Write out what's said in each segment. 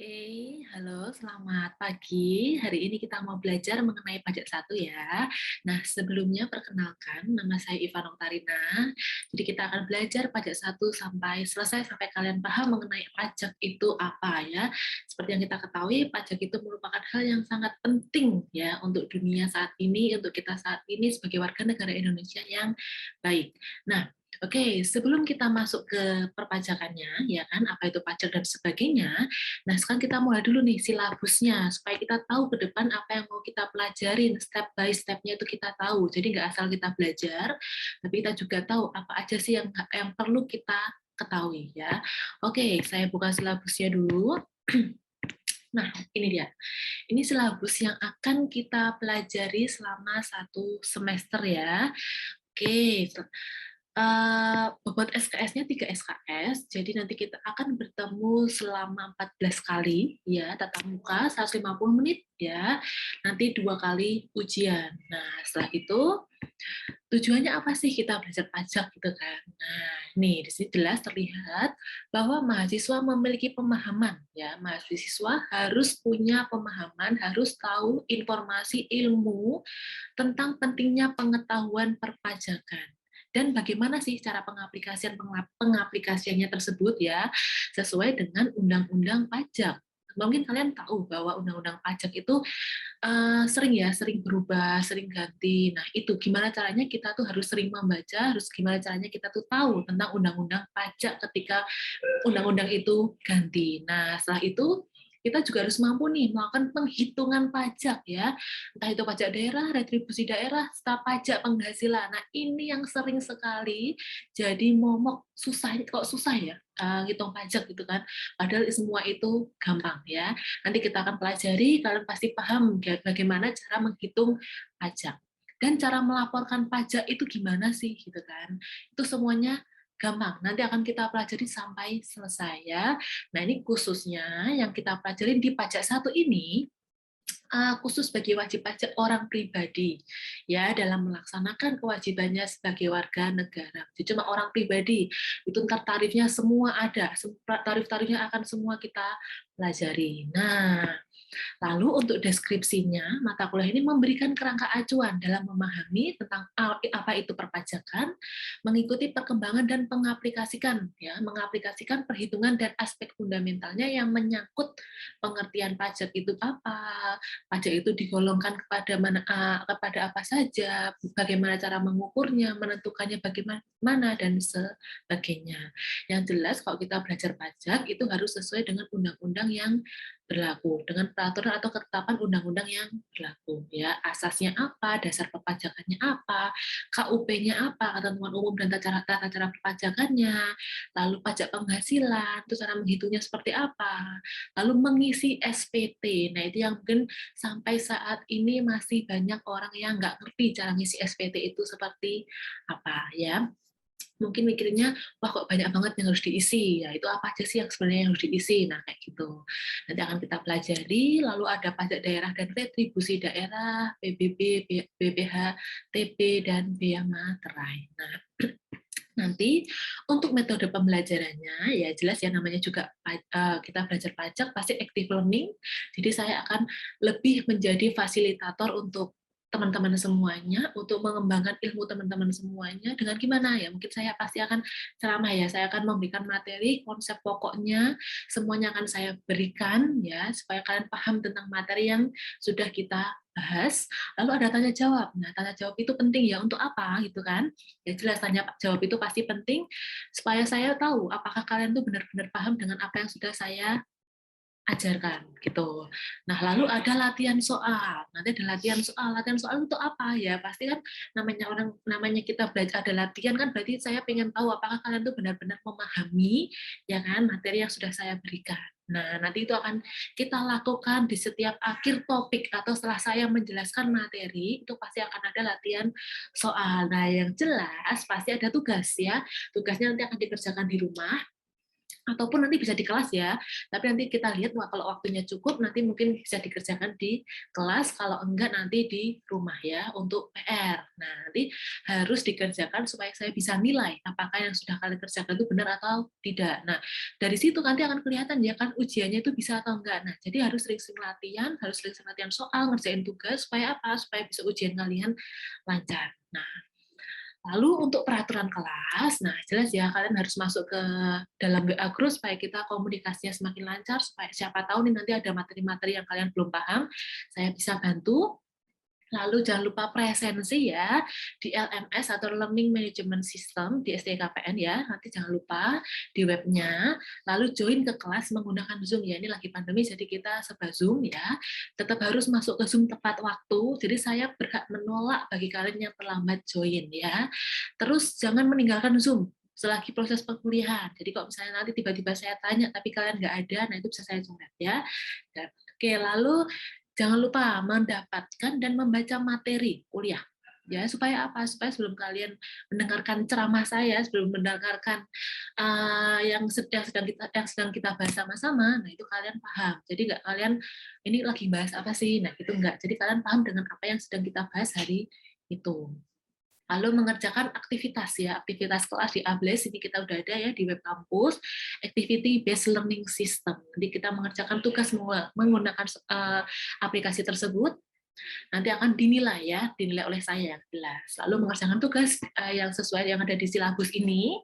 Oke, halo, selamat pagi. Hari ini kita mau belajar mengenai pajak satu ya. Nah, sebelumnya perkenalkan, nama saya Iva Noktarina. Jadi kita akan belajar pajak satu sampai selesai, sampai kalian paham mengenai pajak itu apa ya. Seperti yang kita ketahui, pajak itu merupakan hal yang sangat penting ya untuk dunia saat ini, untuk kita saat ini sebagai warga negara Indonesia yang baik. Nah, oke, sebelum kita masuk ke perpajakannya, ya kan, apa itu pajak dan sebagainya. Nah, sekarang kita mulai dulu nih silabusnya, supaya kita tahu ke depan apa yang mau kita pelajarin, step by step-nya itu kita tahu. Jadi nggak asal kita belajar, tapi kita juga tahu apa aja sih yang perlu kita ketahui ya. Oke, saya buka silabusnya dulu. Nah, ini dia. Ini silabus yang akan kita pelajari selama satu semester ya. Oke, bobot SKS-nya 3 SKS, jadi nanti kita akan bertemu selama 14 kali, ya, tatap muka 150 menit, ya, nanti 2 kali ujian. Nah, setelah itu, tujuannya apa sih kita belajar pajak gitu kan? Nah, nih di sini jelas terlihat bahwa mahasiswa memiliki pemahaman, ya, mahasiswa harus punya pemahaman, harus tahu informasi ilmu tentang pentingnya pengetahuan perpajakan dan bagaimana sih cara pengaplikasiannya tersebut ya sesuai dengan undang-undang pajak. Mungkin kalian tahu bahwa undang-undang pajak itu sering berubah, sering ganti. Nah, itu gimana caranya kita tuh harus sering membaca, harus gimana caranya kita tuh tahu tentang undang-undang pajak ketika undang-undang itu ganti. Nah, setelah itu kita juga harus mampu nih melakukan penghitungan pajak ya, entah itu pajak daerah, retribusi daerah, serta pajak penghasilan. Nah, ini yang sering sekali jadi momok, susah kok susah ya ngitung pajak gitu kan. Padahal semua itu gampang ya. Nanti kita akan pelajari, kalian pasti paham bagaimana cara menghitung pajak. Dan cara melaporkan pajak itu gimana sih gitu kan. Itu semuanya gampang, nanti akan kita pelajari sampai selesai ya. Nah, ini khususnya yang kita pelajarin di pajak satu ini, khusus bagi wajib pajak orang pribadi ya dalam melaksanakan kewajibannya sebagai warga negara. Jadi cuma orang pribadi, itu ntar tarifnya semua ada, tarif-tarifnya akan semua kita pelajari. Nah, lalu untuk deskripsinya, mata kuliah ini memberikan kerangka acuan dalam memahami tentang apa itu perpajakan, mengikuti perkembangan dan mengaplikasikan perhitungan dan aspek fundamentalnya yang menyangkut pengertian pajak itu apa, pajak itu digolongkan kepada apa saja, bagaimana cara mengukurnya, menentukannya bagaimana dan sebagainya. Yang jelas kalau kita belajar pajak itu harus sesuai dengan undang-undang yang berlaku, dengan peraturan atau ketetapan undang-undang yang berlaku ya. Asasnya apa, dasar perpajakannya apa, KUP-nya apa, ketentuan umum dan tata cara perpajakannya, lalu pajak penghasilan, itu cara menghitungnya seperti apa, lalu mengisi SPT. Nah, itu yang mungkin sampai saat ini masih banyak orang yang nggak ngerti cara ngisi SPT itu seperti apa ya. Mungkin mikirnya, wah kok banyak banget yang harus diisi, ya itu apa aja sih yang sebenarnya yang harus diisi, nah kayak gitu. Nanti akan kita pelajari, lalu ada pajak daerah dan retribusi daerah, PBB, BPH, TP, dan bea materai. Nah, nanti untuk metode pembelajarannya, ya jelas ya namanya juga kita belajar pajak, pasti active learning, jadi saya akan lebih menjadi fasilitator untuk teman-teman semuanya, untuk mengembangkan ilmu teman-teman semuanya, dengan gimana ya, mungkin saya pasti akan ceramah ya, saya akan memberikan materi, konsep pokoknya, semuanya akan saya berikan, ya, supaya kalian paham tentang materi yang sudah kita bahas, lalu ada tanya jawab. Nah, tanya jawab itu penting ya, untuk apa gitu kan? Ya jelas tanya jawab itu pasti penting supaya saya tahu apakah kalian tuh benar-benar paham dengan apa yang sudah saya ajarkan gitu. Nah, lalu ada latihan soal. Nanti ada latihan soal. Latihan soal untuk apa ya? Pasti kan namanya kita belajar ada latihan kan berarti saya pengen tahu apakah kalian tuh benar-benar memahami ya kan materi yang sudah saya berikan. Nah, nanti itu akan kita lakukan di setiap akhir topik atau setelah saya menjelaskan materi, itu pasti akan ada latihan soal. Nah, yang jelas pasti ada tugas ya. Tugasnya nanti akan dikerjakan di rumah. ataupun nanti bisa di kelas ya, tapi nanti kita lihat kalau waktunya cukup nanti mungkin bisa dikerjakan di kelas, kalau enggak nanti di rumah ya untuk PR. Nah, nanti harus dikerjakan supaya saya bisa nilai apakah yang sudah kalian kerjakan itu benar atau tidak. Nah, dari situ nanti akan kelihatan ya kan ujiannya itu bisa atau enggak. Nah, jadi harus sering-sering latihan, harus sering-sering latihan soal, ngerjain tugas supaya apa? Supaya bisa ujian kalian lancar. Nah, lalu untuk peraturan kelas, nah jelas ya kalian harus masuk ke dalam WA group supaya kita komunikasinya semakin lancar, supaya siapa tahu nih nanti ada materi-materi yang kalian belum paham, saya bisa bantu. Lalu jangan lupa presensi ya di LMS atau Learning Management System di STKPN ya. Nanti jangan lupa di webnya. Lalu join ke kelas menggunakan Zoom ya. Ini lagi pandemi jadi kita serba Zoom ya. Tetap harus masuk ke Zoom tepat waktu. Jadi saya berhak menolak bagi kalian yang terlambat join ya. Terus jangan meninggalkan Zoom selagi proses perkuliahan. Jadi kalau misalnya nanti tiba-tiba saya tanya tapi kalian nggak ada, nah itu bisa saya coret ya. Oke, lalu jangan lupa mendapatkan dan membaca materi kuliah. Ya, supaya apa? Supaya sebelum kalian mendengarkan ceramah saya, sebelum mendengarkan yang sedang kita bahas sama-sama, nah itu kalian paham. Jadi nggak kalian ini lagi bahas apa sih? Nah, itu enggak. Jadi kalian paham dengan apa yang sedang kita bahas hari itu. Lalu mengerjakan aktivitas ya, aktivitas kelas di Ables ini kita udah ada ya di web kampus, activity based learning system. Jadi kita mengerjakan tugas menggunakan aplikasi tersebut, nanti akan dinilai ya, dinilai oleh saya yang jelas. Lalu mengerjakan tugas yang sesuai yang ada di silabus ini,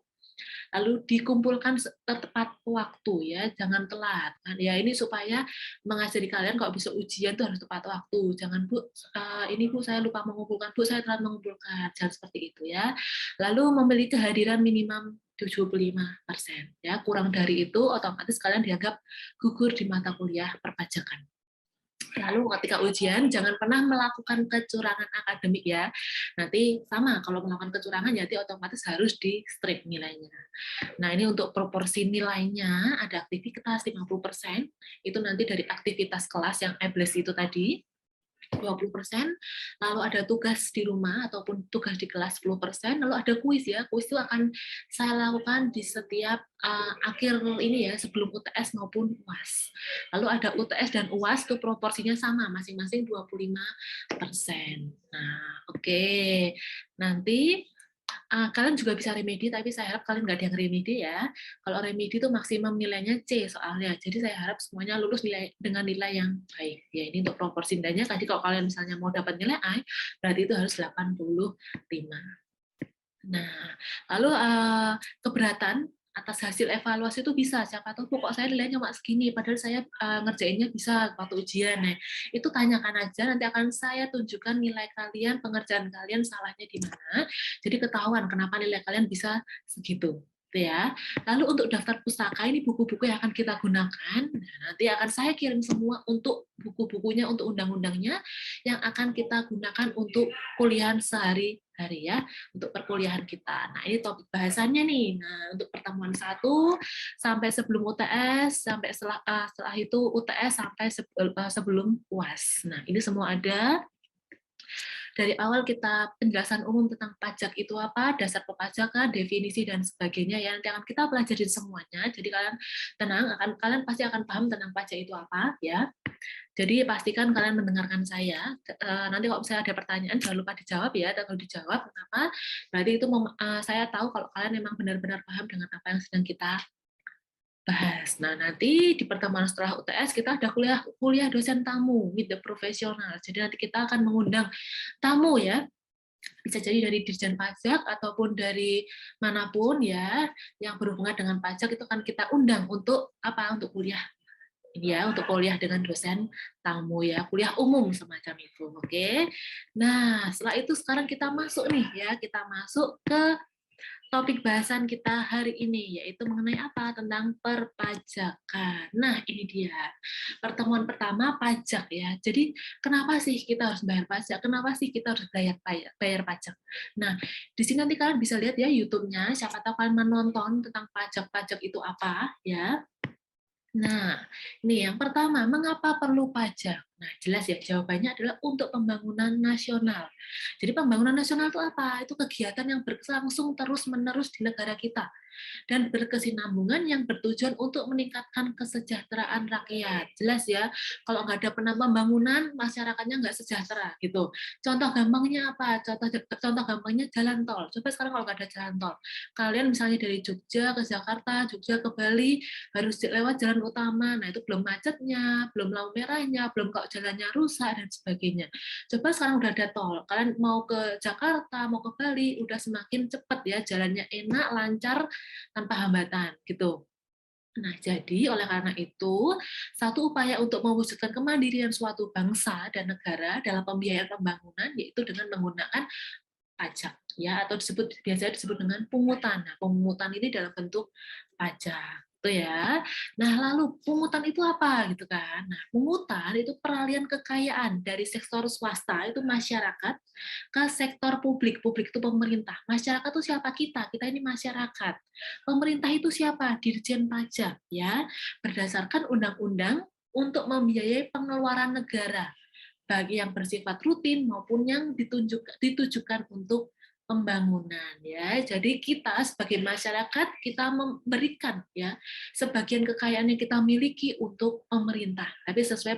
lalu dikumpulkan tepat waktu ya, jangan telat. Ya ini supaya mengajari kalian kalau bisa ujian tuh harus tepat waktu. Jangan Bu, ini Bu saya lupa mengumpulkan, Bu saya telat mengumpulkan. Jangan seperti itu ya. Lalu memiliki kehadiran minimum 75%. Ya, kurang dari itu otomatis kalian dianggap gugur di mata kuliah perpajakan. Lalu ketika ujian jangan pernah melakukan kecurangan akademik ya. Nanti sama kalau melakukan kecurangan jadi otomatis harus di strip nilainya. Nah, ini untuk proporsi nilainya ada aktivitas 50%, itu nanti dari aktivitas kelas yang ABLES itu tadi. 20%, lalu ada tugas di rumah ataupun tugas di kelas 10%, lalu ada kuis ya. Kuis itu akan saya lakukan di setiap akhir ini ya, sebelum UTS maupun UAS. Lalu ada UTS dan UAS itu proporsinya sama, masing-masing 25%. Nah, oke. Nanti kalian juga bisa remedi, tapi saya harap kalian nggak ada yang remedi ya. Kalau remedi itu maksimum nilainya C soalnya. Jadi saya harap semuanya lulus dengan nilai yang baik. Ya ini untuk proporsi nilainya. Tadi kalau kalian misalnya mau dapat nilai A, berarti itu harus 85. Nah, lalu keberatan atas hasil evaluasi itu bisa. Siapa tahu kok saya nilainya cuma segini, padahal saya ngerjainnya bisa waktu ujian. Nah, itu tanyakan aja, nanti akan saya tunjukkan nilai kalian, pengerjaan kalian salahnya di mana. Jadi ketahuan kenapa nilai kalian bisa segitu. Ya. Lalu untuk daftar pustaka ini buku-buku yang akan kita gunakan. Nah, nanti akan saya kirim semua untuk buku-bukunya, untuk undang-undangnya yang akan kita gunakan untuk kuliahan sehari-hari ya, untuk perkuliahan kita. Nah, ini topik bahasannya nih. Nah, untuk pertemuan 1 sampai sebelum UTS, sampai setelah itu UTS sampai sebelum UAS. Nah, ini semua ada. Dari awal kita penjelasan umum tentang pajak itu apa, dasar perpajakan, definisi dan sebagainya ya. Nanti akan kita pelajari semuanya. Jadi kalian tenang, kalian pasti akan paham tentang pajak itu apa ya. Jadi pastikan kalian mendengarkan saya. Nanti kalau misalnya ada pertanyaan jangan lupa dijawab ya. Dan kalau dijawab kenapa? Berarti itu saya tahu kalau kalian memang benar-benar paham dengan apa yang sedang kita bahas. Nah, nanti di pertemuan setelah UTS kita ada kuliah dosen tamu with the professional. Jadi nanti kita akan mengundang tamu ya, bisa jadi dari Dirjen Pajak ataupun dari manapun ya yang berhubungan dengan pajak itu akan kita undang untuk apa? Untuk kuliah ini ya, untuk kuliah dengan dosen tamu ya, kuliah umum semacam itu. Oke. Nah, setelah itu sekarang kita masuk nih ya, kita masuk ke topik bahasan kita hari ini, yaitu mengenai apa? Tentang perpajakan. Nah, ini dia. Pertemuan pertama, pajak ya. Jadi, kenapa sih kita harus bayar pajak? Kenapa sih kita harus bayar pajak? Nah, di sini nanti kalian bisa lihat ya YouTube-nya, siapa tahu kalian menonton tentang pajak-pajak itu apa, ya. Nah, ini yang pertama, mengapa perlu pajak? Nah, jelas ya, jawabannya adalah untuk pembangunan nasional. Jadi pembangunan nasional itu apa? Itu kegiatan yang berlangsung terus-menerus di negara kita dan berkesinambungan yang bertujuan untuk meningkatkan kesejahteraan rakyat. Jelas ya, kalau nggak ada pembangunan, masyarakatnya nggak sejahtera gitu. Contoh gampangnya apa? Contoh gampangnya jalan tol. Coba sekarang kalau nggak ada jalan tol, kalian misalnya dari Jogja ke Jakarta, Jogja ke Bali, harus lewat jalan utama. Nah, itu belum macetnya, belum lampu merahnya, belum kalau jalannya rusak, dan sebagainya. Coba sekarang udah ada tol, kalian mau ke Jakarta, mau ke Bali, udah semakin cepat ya, jalannya enak, lancar, tanpa hambatan gitu. Nah, jadi oleh karena itu, satu upaya untuk mewujudkan kemandirian suatu bangsa dan negara dalam pembiayaan pembangunan yaitu dengan menggunakan pajak ya, atau biasanya disebut dengan pungutan. Nah, pungutan ini dalam bentuk pajak itu ya. Nah, lalu pungutan itu apa gitu kan? Nah, pungutan itu peralihan kekayaan dari sektor swasta itu masyarakat ke sektor publik. Publik itu pemerintah. Masyarakat itu siapa? Kita ini masyarakat. Pemerintah itu siapa? Dirjen Pajak ya. Berdasarkan undang-undang untuk membiayai pengeluaran negara bagi yang bersifat rutin maupun yang ditujukan untuk pembangunan ya. Jadi kita sebagai masyarakat kita memberikan ya sebagian kekayaan yang kita miliki untuk pemerintah, tapi sesuai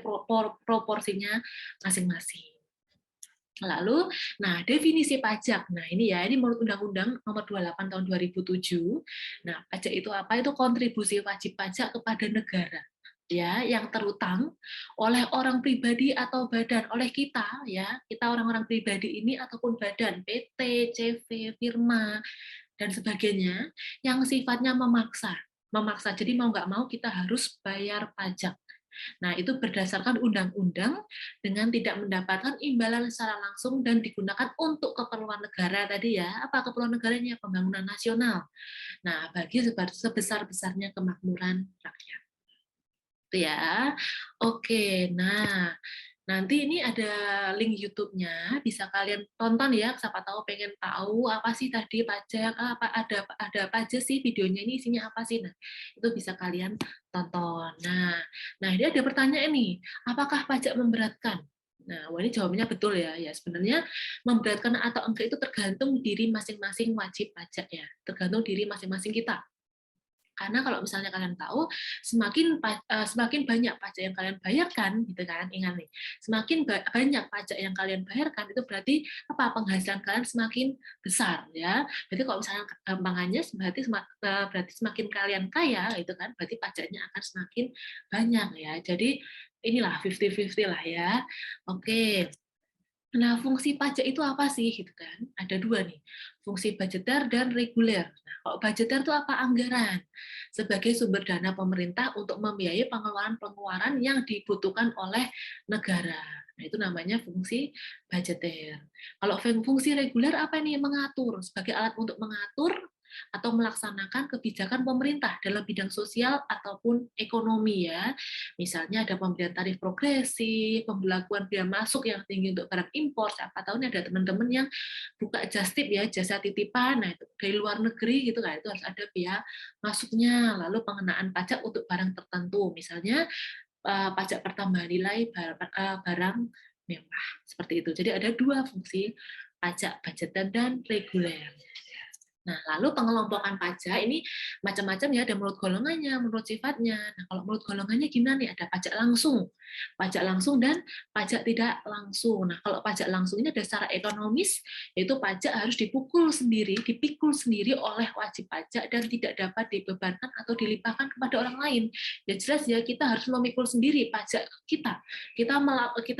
proporsinya masing-masing. Lalu, nah definisi pajak. Nah ini ya, ini menurut Undang-Undang Nomor 28 Tahun 2007. Nah pajak itu apa? Itu kontribusi wajib pajak kepada negara ya yang terutang oleh orang pribadi atau badan, oleh kita ya, kita orang-orang pribadi ini ataupun badan PT, CV, firma dan sebagainya yang sifatnya memaksa. Memaksa. Jadi mau nggak mau kita harus bayar pajak. Nah, itu berdasarkan undang-undang dengan tidak mendapatkan imbalan secara langsung dan digunakan untuk keperluan negara tadi ya. Apa keperluan negaranya? Pembangunan nasional. Nah, bagi sebesar-besarnya kemakmuran rakyat. Itu ya. Oke, nah nanti ini ada link YouTube-nya, bisa kalian tonton ya, siapa tahu pengen tahu apa sih tadi pajak, ada apa aja sih videonya ini isinya apa sih. Nah, itu bisa kalian tonton. Nah ini ada pertanyaan nih, apakah pajak memberatkan? Nah, wah ini jawabannya betul ya. Ya sebenarnya memberatkan atau enggak itu tergantung diri masing-masing wajib pajak ya, tergantung diri masing-masing kita. Karena kalau misalnya kalian tahu, semakin banyak pajak yang kalian bayarkan, gitu kan, ingat nih, semakin banyak pajak yang kalian bayarkan, itu berarti apa? Penghasilan kalian semakin besar, ya. Berarti kalau misalnya gampangannya, berarti semakin kalian kaya, itu kan, berarti pajaknya akan semakin banyak, ya. Jadi inilah 50-50 lah ya. Oke. Nah, fungsi pajak itu apa sih gitu kan? Ada dua nih, fungsi budgeter dan reguler. Nah, kalau budgeter itu apa? Anggaran sebagai sumber dana pemerintah untuk membiayai pengeluaran-pengeluaran yang dibutuhkan oleh negara. Nah, itu namanya fungsi budgeter. Kalau fungsi reguler apa nih? Mengatur sebagai alat untuk mengatur atau melaksanakan kebijakan pemerintah dalam bidang sosial ataupun ekonomi ya. Misalnya ada pemberian tarif progresif, pembelakuan biaya masuk yang tinggi untuk barang impor. Siapa tahu nih ada teman-teman yang buka jastip ya, jasa titipan. Nah, itu dari luar negeri gitu kan, itu harus ada biaya masuknya. Lalu pengenaan pajak untuk barang tertentu. Misalnya pajak pertambahan nilai barang mewah seperti itu. Jadi ada dua fungsi pajak budgeter dan reguler. Nah, lalu pengelompokan pajak ini macam-macam ya, ada menurut golongannya, menurut sifatnya. Nah, kalau menurut golongannya gimana nih? Ada pajak langsung dan pajak tidak langsung. Nah, kalau pajak langsung ini ada secara ekonomis, yaitu pajak harus dipikul sendiri oleh wajib pajak dan tidak dapat dibebankan atau dilimpahkan kepada orang lain. Ya jelas ya, kita harus memikul sendiri pajak kita. Kita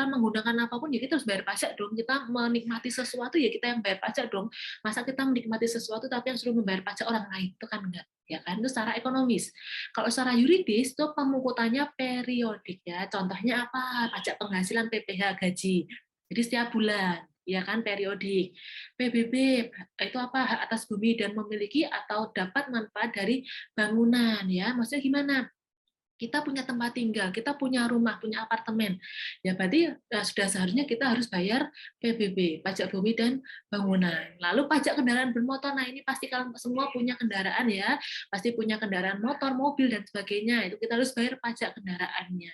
menggunakan apapun ya kita harus bayar pajak dong. Kita menikmati sesuatu ya kita yang bayar pajak dong. Masa kita menikmati sesuatu tapi yang suruh membayar pajak orang lain, itu kan enggak, ya kan? Itu secara ekonomis. Kalau secara yuridis itu pemungutannya periodik ya. Contohnya apa? Pajak penghasilan PPh gaji. Jadi setiap bulan, ya kan, periodik. PBB itu apa? Hak atas bumi dan memiliki atau dapat manfaat dari bangunan ya. Maksudnya gimana? Kita punya tempat tinggal, kita punya rumah, punya apartemen, ya berarti sudah seharusnya kita harus bayar PBB, pajak bumi dan bangunan. Lalu pajak kendaraan bermotor, nah ini pasti kalian semua punya kendaraan ya, pasti punya kendaraan motor, mobil dan sebagainya, itu kita harus bayar pajak kendaraannya.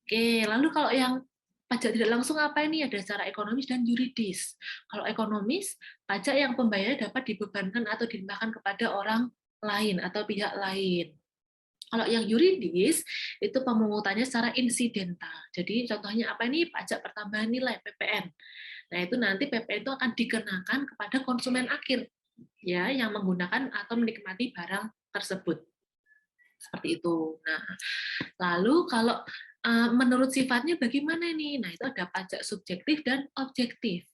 Oke, lalu kalau yang pajak tidak langsung apa ini? Ada secara ekonomis dan yuridis. Kalau ekonomis, pajak yang pembayarnya dapat dibebankan atau dilimpahkan kepada orang lain atau pihak lain. Kalau yang yuridis, itu pemungutannya secara insidental. Jadi contohnya apa ini? Pajak pertambahan nilai, PPN. Nah, itu nanti PPN itu akan dikenakan kepada konsumen akhir, ya, yang menggunakan atau menikmati barang tersebut. Seperti itu. Nah, lalu kalau menurut sifatnya bagaimana nih? Nah, itu ada pajak subjektif dan objektif.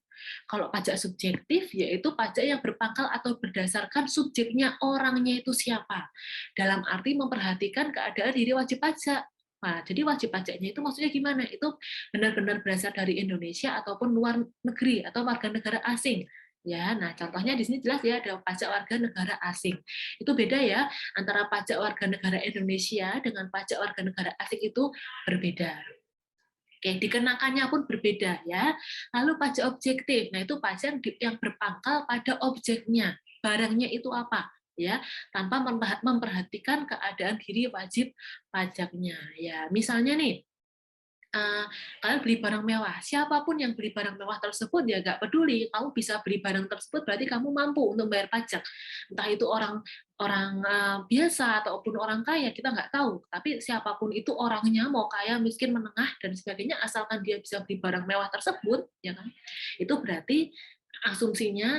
Kalau pajak subjektif, yaitu pajak yang berpangkal atau berdasarkan subjeknya orangnya itu siapa. Dalam arti memperhatikan keadaan diri wajib pajak. Nah, jadi wajib pajaknya itu maksudnya gimana? Itu benar-benar berasal dari Indonesia ataupun luar negeri atau warga negara asing. Ya, nah contohnya di sini jelas ya ada pajak warga negara asing. Itu beda ya, antara pajak warga negara Indonesia dengan pajak warga negara asing itu berbeda. Oke, dikenakannya pun berbeda ya. Lalu pajak objektif, nah itu pajak yang berpangkal pada objeknya, barangnya itu apa, ya, tanpa memperhatikan keadaan diri wajib pajaknya. Ya, misalnya nih, kalian beli barang mewah, siapapun yang beli barang mewah tersebut ya nggak peduli, kamu bisa beli barang tersebut berarti kamu mampu untuk bayar pajak. Entah itu orang orang biasa ataupun orang kaya kita nggak tahu, tapi siapapun itu orangnya mau kaya, miskin, menengah dan sebagainya, asalkan dia bisa beli barang mewah tersebut, ya kan? Itu berarti asumsinya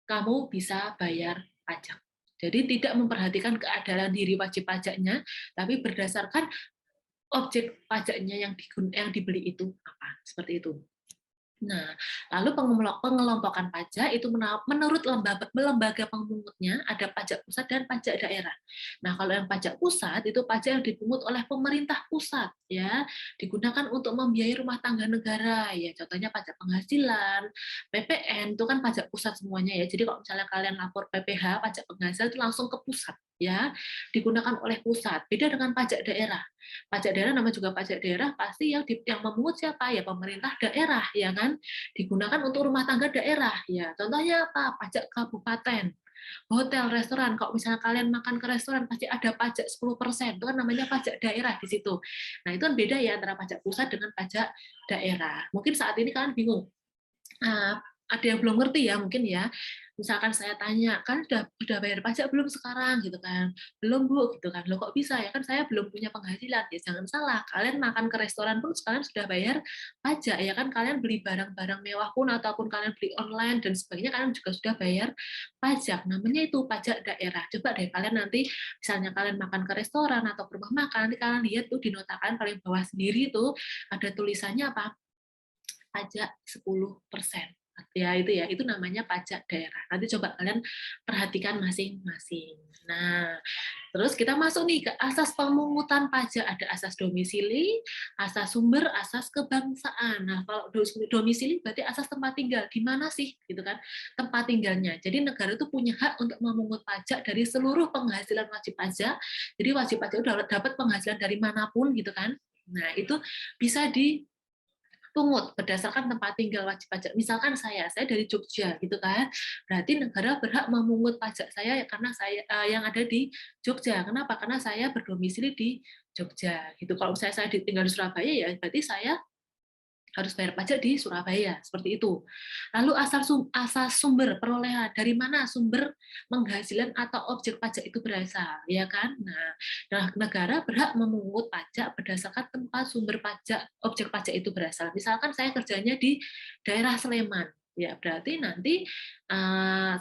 kamu bisa bayar pajak. Jadi tidak memperhatikan keadaan diri wajib pajaknya, tapi berdasarkan objek pajaknya yang dibeli itu apa, seperti itu. Nah, lalu pengelompokan pajak itu menurut lembaga pemungutnya ada pajak pusat dan pajak daerah. Nah, kalau yang pajak pusat itu pajak yang dipungut oleh pemerintah pusat, ya, digunakan untuk membiayai rumah tangga negara, ya, contohnya pajak penghasilan, PPN itu kan pajak pusat semuanya ya. Jadi kalau misalnya kalian lapor PPh, pajak penghasilan itu langsung ke pusat, ya, digunakan oleh pusat. Beda dengan pajak daerah. Pajak daerah nama juga pajak daerah pasti yang memungut siapa ya, pemerintah daerah ya kan, digunakan untuk rumah tangga daerah ya. Contohnya apa? Pajak kabupaten, hotel, restoran. Kalau misalnya kalian makan ke restoran pasti ada pajak 10%, itu kan namanya pajak daerah di situ. Nah, itu kan beda ya antara pajak pusat dengan pajak daerah. Mungkin saat ini kalian bingung, ada yang belum ngerti ya mungkin ya. Misalkan saya tanya, kan sudah bayar pajak belum sekarang gitu kan? Belum Bu gitu kan. Loh kok bisa ya, kan saya belum punya penghasilan. Ya jangan salah, kalian makan ke restoran pun sekarang sudah bayar pajak ya kan, kalian beli barang-barang mewah pun ataupun kalian beli online dan sebagainya kalian juga sudah bayar pajak. Namanya itu pajak daerah. Coba deh kalian nanti misalnya kalian makan ke restoran atau ke rumah makan, nanti kalian lihat tuh di notakan paling bawah sendiri tuh ada tulisannya apa? Pajak 10%. Ya itu ya, itu namanya pajak daerah. Nanti coba kalian perhatikan masing-masing. Nah, terus kita masuk nih ke asas pemungutan pajak. Ada asas domisili, asas sumber, asas kebangsaan. Nah, kalau domisili berarti asas tempat tinggal. Di mana sih gitu kan tempat tinggalnya. Jadi negara itu punya hak untuk memungut pajak dari seluruh penghasilan wajib pajak. Jadi wajib pajak itu dapat penghasilan dari manapun gitu kan. Nah, itu bisa di pungut berdasarkan tempat tinggal wajib pajak. Misalkan saya dari Jogja gitu kan, berarti negara berhak memungut pajak saya karena saya yang ada di Jogja. Kenapa? Karena saya berdomisili di Jogja. Gitu. Kalau saya tinggal di Surabaya ya berarti saya harus bayar pajak di Surabaya, seperti itu. Lalu asas sumber perolehan, dari mana sumber penghasilan atau objek pajak itu berasal, ya kan? Nah, negara berhak memungut pajak berdasarkan tempat sumber pajak, objek pajak itu berasal. Misalkan saya kerjanya di daerah Sleman, ya berarti nanti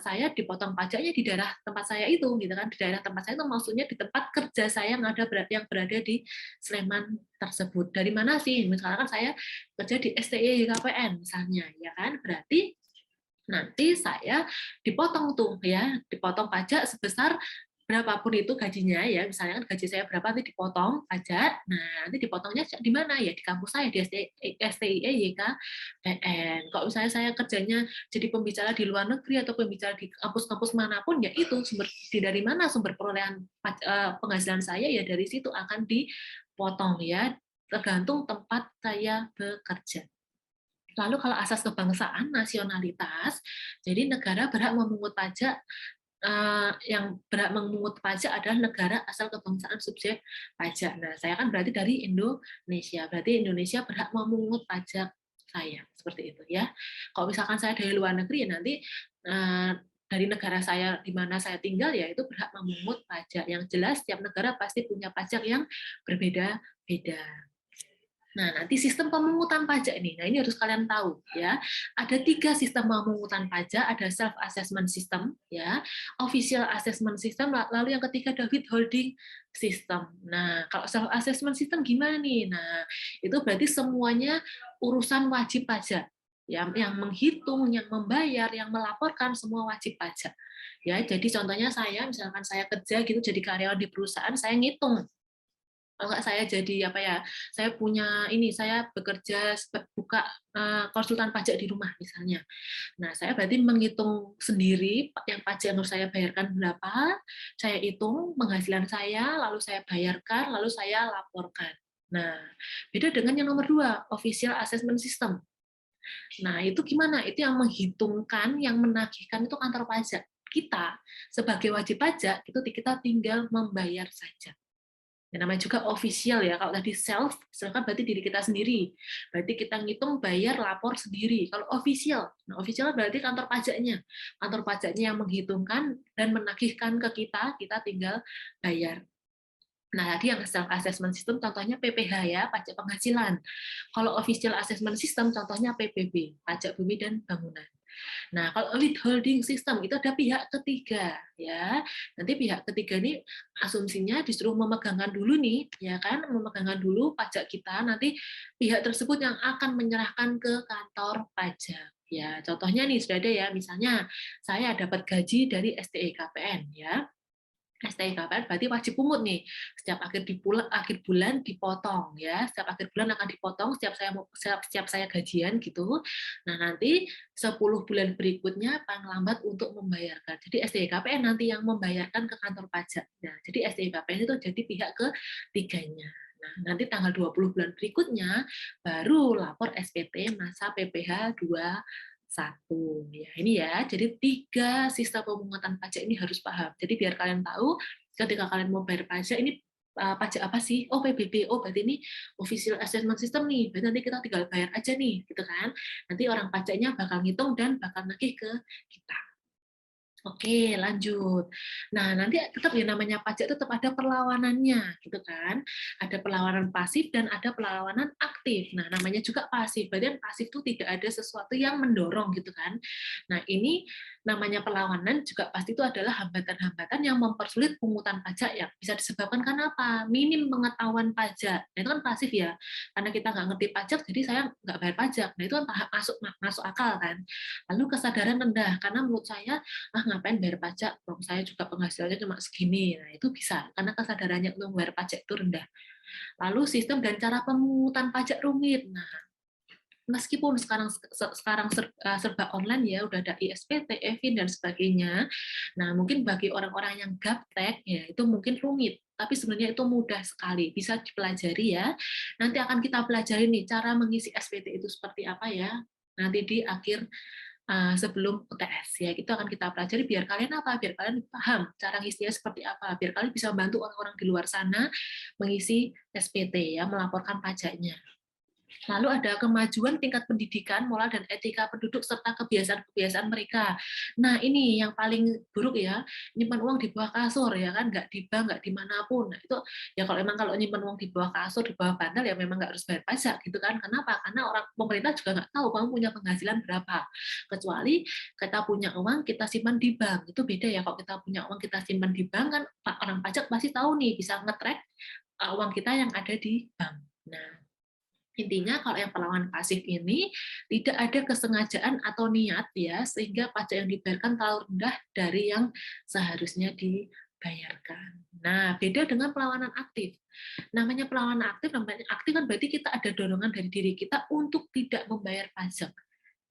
saya dipotong pajaknya di daerah tempat saya itu, gitu kan? Di daerah tempat saya itu maksudnya di tempat kerja saya yang berada di Sleman tersebut. Dari mana sih? Misalkan saya kerja di STI YKPN misalnya, ya kan? Berarti nanti saya dipotong tuh ya, dipotong pajak sebesar berapapun itu gajinya ya, misalnya kan gaji saya berapa nanti dipotong pajak. Nah, nanti dipotongnya di mana ya? Di kampus saya di STIE YKPN. Kalau misalnya saya kerjanya jadi pembicara di luar negeri atau pembicara di kampus-kampus manapun ya itu dari mana sumber perolehan penghasilan saya ya dari situ akan dipotong ya, tergantung tempat saya bekerja. Lalu kalau asas kebangsaan, nasionalitas, jadi negara berhak memungut pajak yang berhak memungut pajak adalah negara asal kebangsaan subjek pajak. Nah, saya kan berarti dari Indonesia. Berarti Indonesia berhak memungut pajak saya, seperti itu ya. Kalau misalkan saya dari luar negeri, ya nanti dari negara saya di mana saya tinggal ya itu berhak memungut pajak. Yang jelas setiap negara pasti punya pajak yang berbeda-beda. Nah, nanti sistem pemungutan pajak ini, nah ini harus kalian tahu ya. Ada 3 sistem pemungutan pajak, ada self assessment system, ya, official assessment system, lalu yang ketiga ada withholding system. Nah, kalau self assessment system gimana nih? Nah, itu berarti semuanya urusan wajib pajak. Yang menghitung, yang membayar, yang melaporkan semua wajib pajak. Ya, jadi contohnya saya, misalkan saya kerja gitu jadi karyawan di perusahaan, saya ngitung kalau nggak saya jadi apa ya, saya punya ini, saya bekerja buka konsultan pajak di rumah misalnya. Nah, saya berarti menghitung sendiri yang pajak yang harus saya bayarkan berapa, saya hitung penghasilan saya, lalu saya bayarkan, lalu saya laporkan. Nah, beda dengan yang nomor 2, official assessment system. Nah, itu gimana? Itu yang menghitungkan, yang menagihkan itu kantor pajak. Kita sebagai wajib pajak itu kita tinggal membayar saja. Yang namanya juga official ya. Kalau tadi self, kan berarti diri kita sendiri. Berarti kita ngitung, bayar, lapor sendiri. Kalau official, nah official berarti kantor pajaknya. Kantor pajaknya yang menghitungkan dan menagihkan ke kita tinggal bayar. Nah, tadi yang self assessment system contohnya PPh ya, pajak penghasilan. Kalau official assessment system contohnya PBB, pajak bumi dan bangunan. Nah, kalau withholding system itu ada pihak ketiga, ya. Nanti pihak ketiga ini asumsinya disuruh memegangkan dulu nih, ya kan, memegangkan dulu pajak kita. Nanti pihak tersebut yang akan menyerahkan ke kantor pajak. Ya, contohnya nih sudah ada ya, misalnya saya dapat gaji dari STE KPN, ya. STI KPR berarti wajib pungut nih. Setiap akhir bulan dipotong ya. Setiap akhir bulan akan dipotong setiap saya gajian gitu. Nah, nanti 10 bulan berikutnya paling lambat untuk membayarkan. Jadi STI KPN nanti yang membayarkan ke kantor pajak. Nah, jadi STI KPN itu jadi pihak ketiganya. Nah, nanti tanggal 20 bulan berikutnya baru lapor SPT masa PPh 1. Ya, ini ya. Jadi 3 sistem pemungutan pajak ini harus paham. Jadi biar kalian tahu ketika kalian mau bayar pajak ini pajak apa sih? Oh, PBB. Oh, berarti ini official assessment system nih. Berarti nanti kita tinggal bayar aja nih, gitu kan. Nanti orang pajaknya bakal ngitung dan bakal nagih ke kita. Oke, lanjut. Nah, nanti tetap ya namanya pajak tetap ada perlawanannya, gitu kan. Ada perlawanan pasif dan ada perlawanan aktif. Nah, namanya juga pasif. Berarti pasif itu tidak ada sesuatu yang mendorong, gitu kan. Nah, ini namanya perlawanan juga pasti itu adalah hambatan-hambatan yang mempersulit pungutan pajak ya. Bisa disebabkan karena apa? Minim pengetahuan pajak. Nah, itu kan pasif ya. Karena kita nggak ngerti pajak, jadi saya nggak bayar pajak. Nah, itu kan masuk akal kan. Lalu kesadaran rendah, karena menurut saya ngapain bayar pajak, saya juga penghasilannya cuma segini. Nah, itu bisa, karena kesadarannya untuk bayar pajak itu rendah. Lalu sistem dan cara pemungutan pajak rumit. Nah, meskipun sekarang serba online ya, udah ada ISPT, EVIN dan sebagainya. Nah, mungkin bagi orang-orang yang gaptek ya itu mungkin rumit, tapi sebenarnya itu mudah sekali, bisa dipelajari ya. Nanti akan kita pelajari nih cara mengisi SPT itu seperti apa ya. Nanti di akhir sebelum UTS ya, itu akan kita pelajari biar kalian apa, biar kalian paham cara ngisinya seperti apa, biar kalian bisa membantu orang-orang di luar sana mengisi SPT ya, melaporkan pajaknya. Lalu ada kemajuan tingkat pendidikan, moral dan etika penduduk serta kebiasaan-kebiasaan mereka. Nah, ini yang paling buruk ya, nyimpan uang di bawah kasur ya kan, nggak di bank, nggak dimanapun. Nah, itu ya kalau nyimpan uang di bawah kasur, di bawah bantal ya memang nggak harus bayar pajak gitu kan. Kenapa? Karena pemerintah juga nggak tahu kamu punya penghasilan berapa. Kecuali kita punya uang kita simpan di bank. Itu beda ya, kalau kita punya uang kita simpan di bank kan orang pajak pasti tahu nih, bisa nge-track uang kita yang ada di bank. Nah, intinya kalau yang perlawanan pasif ini tidak ada kesengajaan atau niat ya sehingga pajak yang dibayarkan terlalu rendah dari yang seharusnya dibayarkan. Nah, beda dengan perlawanan aktif. Namanya perlawanan aktif kan berarti kita ada dorongan dari diri kita untuk tidak membayar pajak.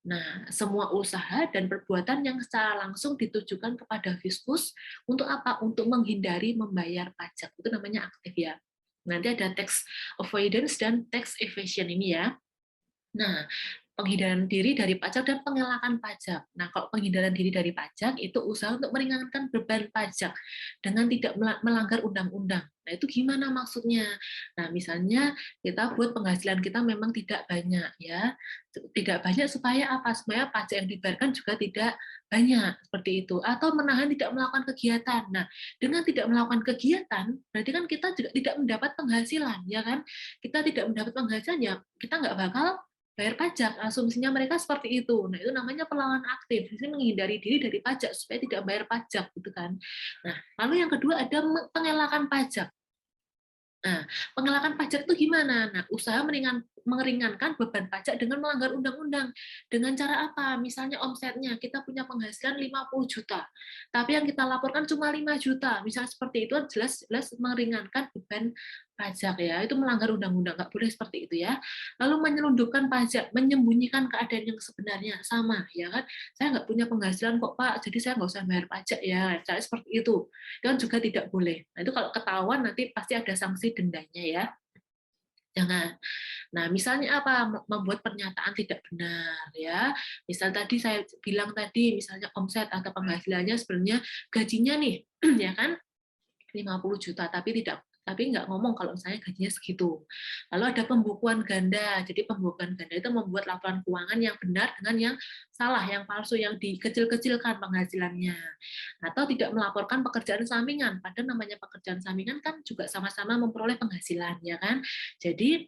Nah, semua usaha dan perbuatan yang secara langsung ditujukan kepada fiskus untuk apa? Untuk menghindari membayar pajak. Itu namanya aktif ya. Nanti ada tax avoidance dan tax evasion ini ya. Nah, penghindaran diri dari pajak dan pengelakan pajak. Nah, kalau penghindaran diri dari pajak itu usaha untuk meringankan beban pajak dengan tidak melanggar undang-undang. Nah, itu gimana maksudnya? Nah, misalnya kita buat penghasilan kita memang tidak banyak ya. Tidak banyak supaya apa? Supaya pajak yang dibayarkan juga tidak banyak seperti itu, atau menahan tidak melakukan kegiatan. Nah, dengan tidak melakukan kegiatan berarti kan kita juga tidak mendapat penghasilan, ya kan? Kita tidak mendapat penghasilan, ya kita nggak bakal bayar pajak. Asumsinya mereka seperti itu. Nah, itu namanya perlawanan aktif. Jadi menghindari diri dari pajak supaya tidak bayar pajak gitu kan. Nah, lalu yang kedua ada pengelakan pajak. Nah, pengelakan pajak itu gimana? Nah, usaha meringankan beban pajak dengan melanggar undang-undang. Dengan cara apa? Misalnya omsetnya, kita punya penghasilan 50 juta, tapi yang kita laporkan cuma 5 juta. Misalnya seperti itu, jelas-jelas meringankan beban pajak ya. Itu melanggar undang-undang, nggak boleh seperti itu ya. Lalu menyelundupkan pajak, menyembunyikan keadaan yang sebenarnya, sama ya kan. Saya nggak punya penghasilan kok Pak, jadi saya nggak usah bayar pajak ya. Saya seperti itu kan juga tidak boleh. Nah, itu kalau ketahuan nanti pasti ada sanksi dendanya ya. Jangan. Nah, misalnya apa? Membuat pernyataan tidak benar ya. Misal tadi saya bilang tadi misalnya omset atau penghasilannya sebenarnya gajinya nih ya kan 50 juta, tapi nggak ngomong kalau misalnya gajinya segitu. Lalu ada pembukuan ganda. Jadi pembukuan ganda itu membuat laporan keuangan yang benar dengan yang salah, yang palsu, yang dikecil-kecilkan penghasilannya. Atau tidak melaporkan pekerjaan sampingan. Padahal namanya pekerjaan sampingan kan juga sama-sama memperoleh penghasilan, ya kan? Jadi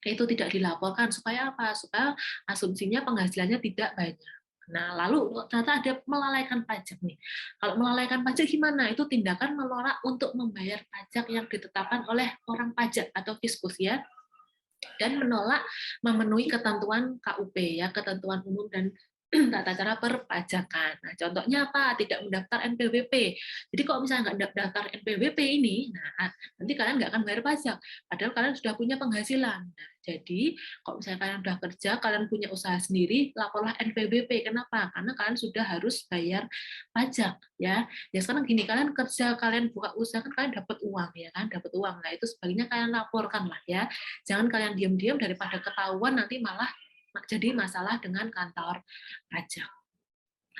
itu tidak dilaporkan supaya apa? Supaya asumsinya penghasilannya tidak banyak. Nah, lalu ternyata ada melalaikan pajak nih. Kalau melalaikan pajak gimana? Itu tindakan menolak untuk membayar pajak yang ditetapkan oleh orang pajak atau fiskus ya, dan menolak memenuhi ketentuan KUP ya, ketentuan umum dan tata cara perpajakan. Nah, contohnya apa? Tidak mendaftar NPWP. Jadi kalau misalnya nggak daftar NPWP ini, nah nanti kalian nggak akan bayar pajak. Padahal kalian sudah punya penghasilan. Nah, jadi kalau misalnya kalian sudah kerja, kalian punya usaha sendiri, laporlah NPWP. Kenapa? Karena kalian sudah harus bayar pajak ya. Ya sekarang gini, kalian kerja, kalian buka usaha kan kalian dapat uang ya kan, dapat uang. Nah itu sebaliknya kalian laporkan lah ya. Jangan kalian diam-diam daripada ketahuan nanti malah jadi masalah dengan kantor pajak.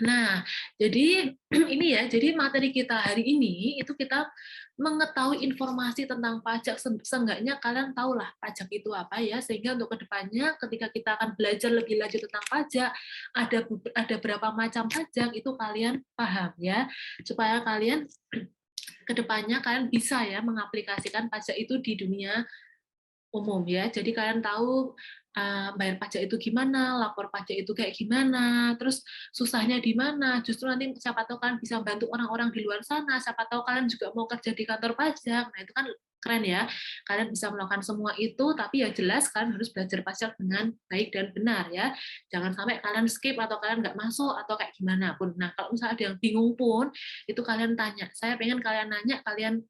Nah, jadi ini ya, jadi materi kita hari ini itu kita mengetahui informasi tentang pajak, seenggaknya kalian tahulah pajak itu apa ya, sehingga untuk kedepannya ketika kita akan belajar lebih lanjut tentang pajak, ada berapa macam pajak itu kalian paham ya, supaya kalian kedepannya kalian bisa ya mengaplikasikan pajak itu di dunia umum ya. Jadi kalian tahu bayar pajak itu gimana, lapor pajak itu kayak gimana, terus susahnya di mana. Justru nanti siapa tahu kalian bisa bantu orang-orang di luar sana, siapa tahu kalian juga mau kerja di kantor pajak. Nah, itu kan keren ya. Kalian bisa melakukan semua itu, tapi ya jelas kalian harus belajar pajak dengan baik dan benar ya. Jangan sampai kalian skip atau kalian nggak masuk atau kayak gimana pun. Nah, kalau misalnya ada yang bingung pun, itu kalian tanya. Saya pengen kalian nanya, kalian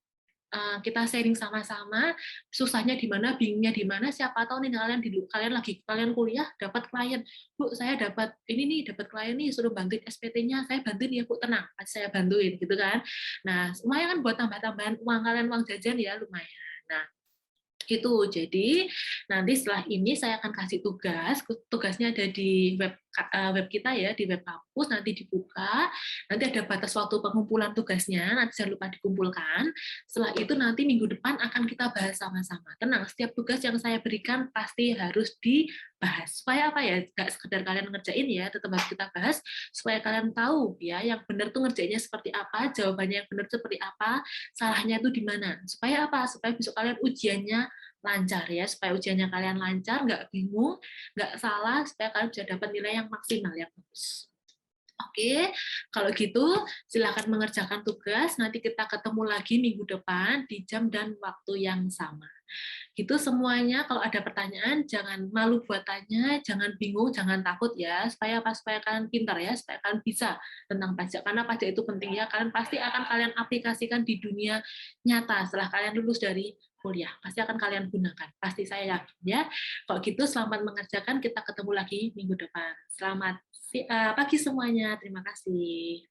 kita sharing sama-sama, susahnya di mana, bingungnya di mana, siapa tahu nih kalian kuliah dapat klien, Bu, saya dapat ini nih, dapat klien nih, suruh bantuin SPT-nya, saya bantuin ya Bu, tenang, pasti saya bantuin gitu kan. Nah, lumayan kan buat tambah-tambahan uang kalian, uang jajan ya lumayan. Nah, gitu. Jadi nanti setelah ini saya akan kasih tugasnya ada di web kita ya, di web kampus, nanti dibuka, nanti ada batas waktu pengumpulan tugasnya, nanti jangan lupa dikumpulkan. Setelah itu nanti minggu depan akan kita bahas sama-sama. Tenang, setiap tugas yang saya berikan pasti harus dibahas. Supaya apa ya, nggak sekedar kalian ngerjain ya, tetap harus kita bahas, supaya kalian tahu ya, yang benar tuh ngerjainnya seperti apa, jawabannya yang benar seperti apa, salahnya itu di mana. Supaya apa? Supaya besok kalian ujiannya lancar ya, supaya ujiannya kalian lancar, nggak bingung, nggak salah, supaya kalian bisa dapat nilai yang maksimal, yang bagus. Oke, kalau gitu silakan mengerjakan tugas, nanti kita ketemu lagi minggu depan di jam dan waktu yang sama. Gitu semuanya, kalau ada pertanyaan jangan malu buat tanya, jangan bingung, jangan takut ya, supaya kalian pintar ya, supaya kalian bisa tentang pajak, karena pajak itu penting ya, kalian pasti akan kalian aplikasikan di dunia nyata setelah kalian lulus dari kuliah, pasti akan kalian gunakan, pasti saya yakin ya. Kalau gitu selamat mengerjakan, kita ketemu lagi minggu depan. Selamat pagi semuanya, terima kasih.